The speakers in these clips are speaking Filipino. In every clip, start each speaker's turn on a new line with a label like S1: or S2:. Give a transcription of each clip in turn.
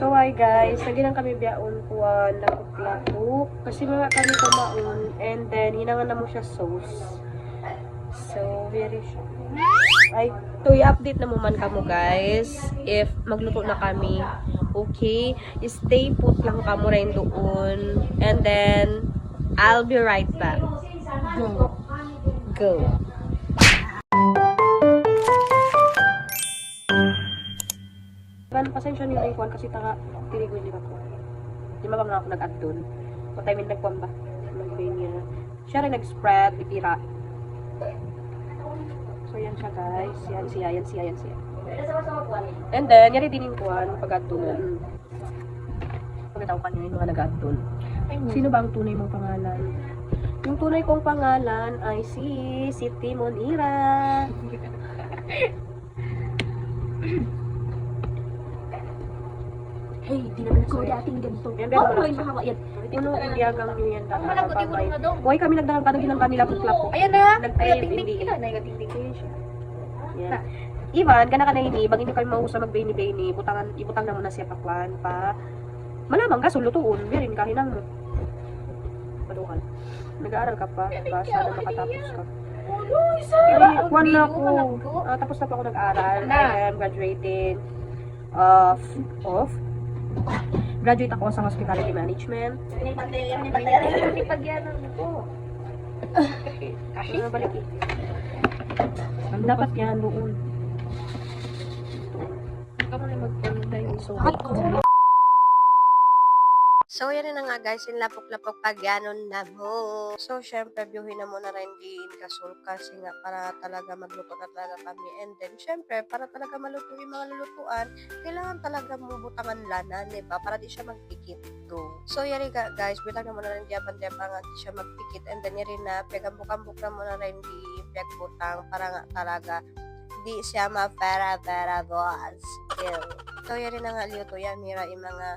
S1: So hi guys, lagi lang kami biyaon kuha lakok-lakok kasi mga kami kumaon and then hinangan na mo siya sauce. So very ay to i-update na mo man kamo guys if magluto na kami. Okay, stay put lang kamo rin doon and then I'll be right back. Go. Pasensya nila yung kuwan kasi taka tinigoy di ba ko. Di ba nga ako nag-add doon? O tayo nagkuwan ba? Nag-bay niya. Siya rin nag-spread, ipira. So yan siya guys. Yan siya. And then, yari din yung kuwan pag-add doon. Pagkataw kanina yung mga nag-add doon. Sino ba ang tunay mong pangalan? Yung tunay kong pangalan ay si Siti Monira. Hey, di naman ko dating ganito. Oh, may mahawa yan. Puno ang diagang nyo yan. Huwag kami nagdagang kanang ginang kanila putlap. Ayan na! Nagtingting ila. Nagtingting ko yun siya. Yan. Ivan, gana ka na ini. Bag hindi kayo mausa mag-baini-baini. Ibutang na muna siya pakwan pa. Malamang ka, sulutuon. Birin ka, hinang mo. Padukan. Nag-aaral ka pa. Sana makatapos ka. Kwan na ako. Tapos na pa ako nag-aaral. I am graduating graduate ako sa hospitality management. Kasi balik eh. Ang dapat yan doon. Ikaw na magpunta yung So, yan na nga guys, yung lapok-lapok pag ganon na mo. So, syempre, viewin na muna rin din kasul kasi nga para talaga magluto na talaga kami. And then, syempre, para talaga maluto yung mga lulutuan, kailangan talaga mubutangan lana, diba? Para di siya magpikit do. So, yari guys, bitang na muna rin diyapan-diyapan nga di siya magpikit. And then, yari na, pagambuk-ambuk na muna rin di piagbutang para nga talaga di siya mapera-pera boss. So, yari na nga liuto yan, mira yung mga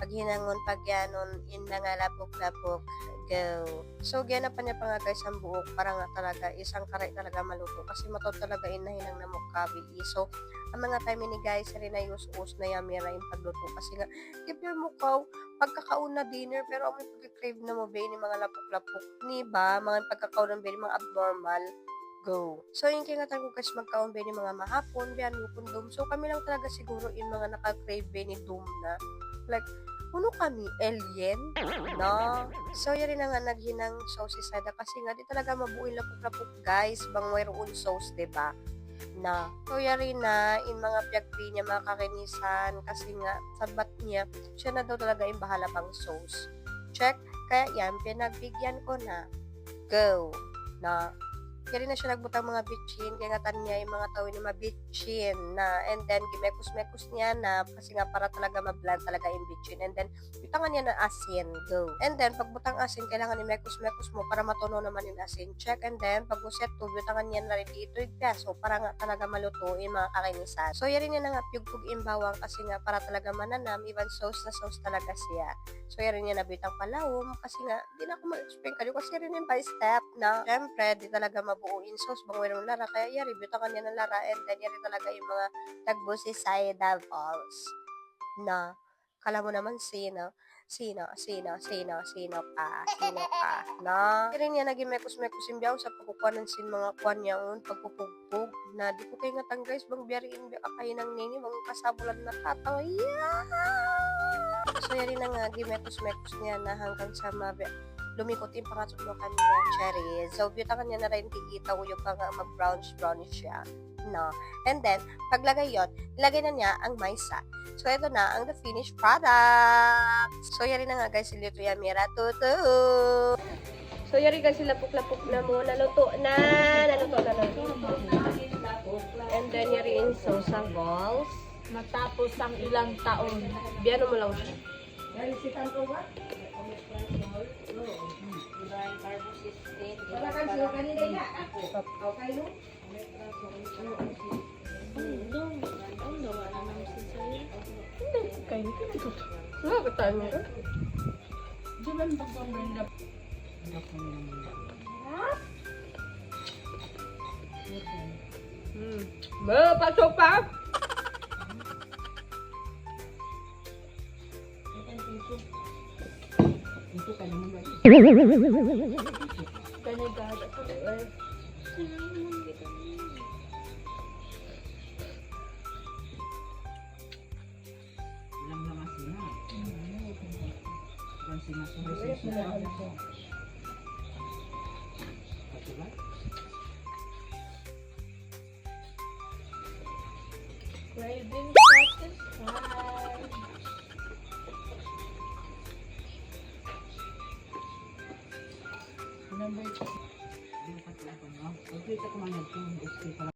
S1: paghinangon pagyanon in na nga lapok-lapok go. So gana pa niya pa nga guys ang buok para nga talaga isang karay talaga maluto kasi matod talaga inahinang na mukabi. So ang mga time ni guys rin na us na yamira yung pagluto kasi nga if your mukaw pagkakaon na dinner pero ang pagka-crave na mo ba ni mga lapok-lapok ni ba mga pagkakaon na ba mga abnormal go. So, yung kingatan ko guys, magkaon ba ni mga mahapon, biyan mo kundom. So, kami lang talaga siguro yung mga naka-crave ba ni Doom na. Like, puno kami, alien, no? So, yun rin na nga naghinang sauce sada kasi nga di talaga mabuhay lapok-lapok guys, bang mayroon sauce, diba? Na. So, yun rin na, yung mga piyagpi niya, mga kakinisan, kasi nga, sabat niya, siya na daw talaga yung bahala pang sauce. Check? Kaya yan, pinagbigyan ko na. Go. Na. Kaya na siya nagbutang mga bitchin, kaya nga tanya yung mga tao ni mabitchin na, and then gimekos-mekos niya na, kasi nga para talaga mabland talaga yung bitchin, and then butangan niya na asin, go. And then pagbutang asin, kailangan ni mekos-mekos mo para matunaw naman yung asin, check, and then pag uset to, butangan niya na rin dito yung peso para nga talaga maluto yung mga kakinisan. So yan rin na nga piyugpug imbawang kasi nga para talaga mananam, even sauce na sauce talaga siya. So yan rin niya nabitang palawom kasi nga, di na ako mag-explain kayo kasi rin yung by step na, syempre, di talaga mabuuin sauce bang ng lara kaya yari butangan niya ng lara and then yari talaga yung mga tagbusi side balls na kala mo naman sino ka na yari niya naging mekos-mekos imbiyaw sa pagkukuanan sin mga kuan niya pagpupugpug na di ko kayo nga guys bang biyariin kayo ng nini mga kasabulan na tatawa so yari na nga gimekos-mekos niya na hanggang sa lumikot yung pangatulukan niya, cherry. So, butangan niya na rin tigita uyog pa nga mag-brownish siya. No. And then, paglagay yon, ilagay na niya ang maisa. So, ito na ang the finished product. So, yari na nga guys, ilito yan, mira, tutu. So, yari guys, lapok-lapok na mo, naluto na. And then, yari in sosa balls.
S2: Matapos ang ilang taon.
S1: Biyano mo lang siya.
S2: Yari si Tanto ba?
S1: Pasok pa!
S3: Ito ka naman ba?
S2: Kanigada ko eh.
S3: Ilang naman sila. Ilang sinasunod. Diba?
S2: Craving satisfied.
S3: Number 2. Hindi ko pa ito. Okay, ito kumanag ko.